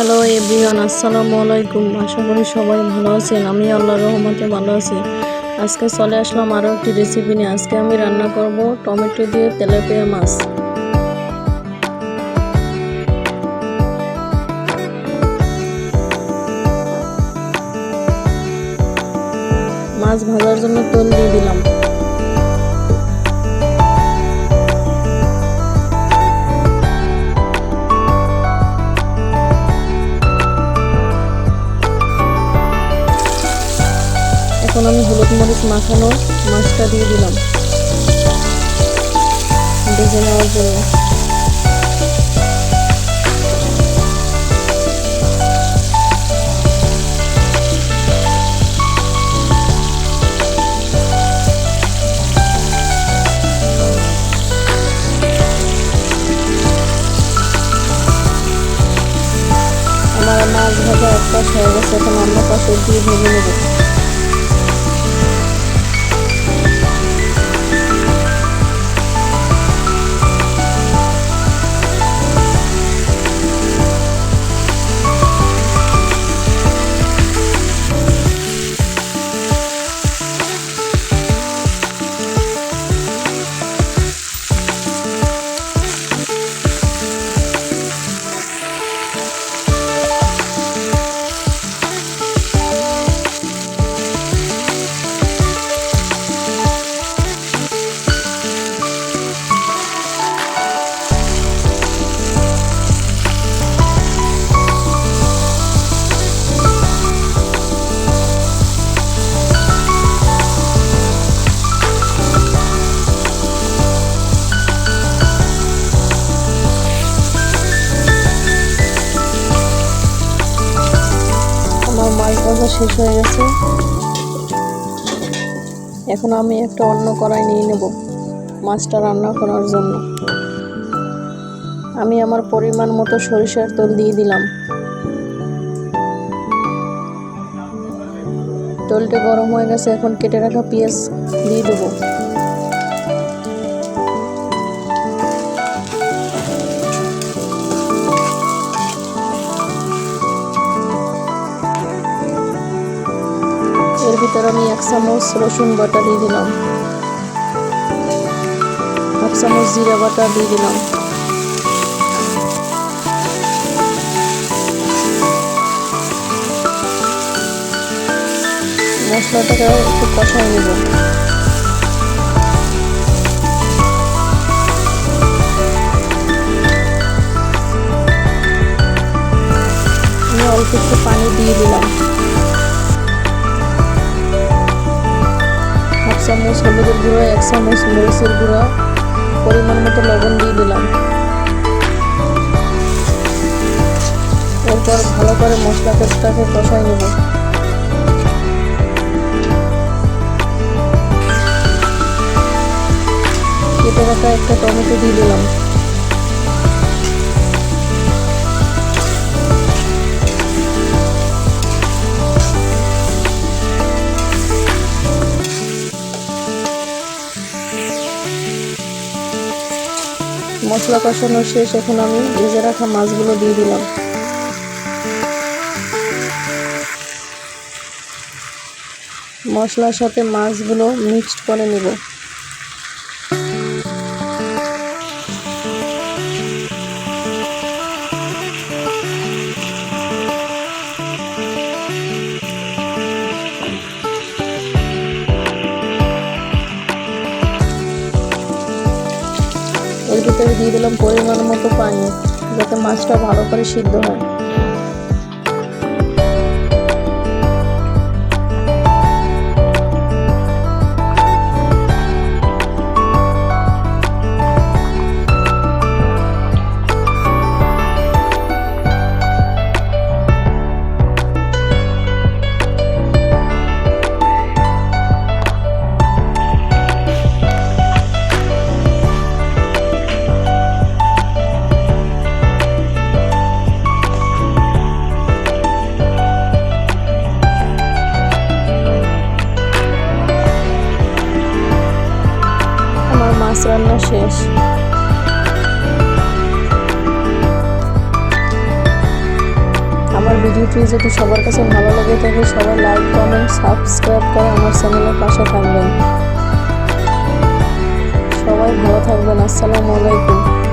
Hello everyone, আসসালামু আলাইকুম। আশা করি সবাই ভালো আছেন। আমি আল্লাহর রহমতে ভালো আছি। আজকে চলে আসলাম আরও একটি রেসিপি নিয়ে। আজকে আমি রান্না করব টমেটো দিয়ে তেলাপিয়া মাছ। মাছ ভাজার জন্য তেল দিয়ে দিলাম। এখন আমি হলুদ মরিচ মাখানো মাছটা দিয়ে দিলাম ভেজে নেওয়ার জন্য। আমার মাছ ভাজা এক পাশ হয়ে গেছে, এখন অন্য পাশে দিয়ে ভেজে নেব। মাছ ভাজা শেষ হয়ে গেছে। এখন আমি একটা অন্য কড়াই নিয়ে নেব মাছটা রান্না করার জন্য। আমি আমার পরিমাণ মতো সরিষার তেল দিয়ে দিলাম। তেলটা গরম হয়ে গেছে, এখন কেটে রাখা পেঁয়াজ দিয়ে দেবো। এর ভিতরে আমি 1 চামচ রসুন বাটা দিয়ে দিলাম, 1 চামচ জিরা বাটা দিয়ে দিলাম। মশলাটাকে একটু কষাই নেব। আমি অল্প একটু পানি দিয়ে দিলাম। 1 চামচ হলুদের গুঁড়ো, 1 চামচ মরিচের গুঁড়ো, পরিমাণ মতো লবণ দিয়ে দিলাম। এরপর ভালো করে মশলাটাকে কষাই নেব। কেটে রাখা একটা টমেটো দিয়ে দিলাম। মশলা কষানো শেষ, এখন আমি ভেজে রাখা মাছগুলো দিয়ে দিলাম। মশলার সাথে মাছগুলো মিক্সড করে নেব। এর ভিতরে দিয়ে দিলাম পরিমাণ মতো পানি, যাতে মাছটা ভালো করে সিদ্ধ হয়। ভিডিওটি যদি সবার কাছে ভালো লাগে থাকে সবাই লাইক কমেন্ট সাবস্ক্রাইব করে আমার চ্যানেলের পাশে থাকবেন। সবাই ভালো থাকবেন। আসসালামু আলাইকুম।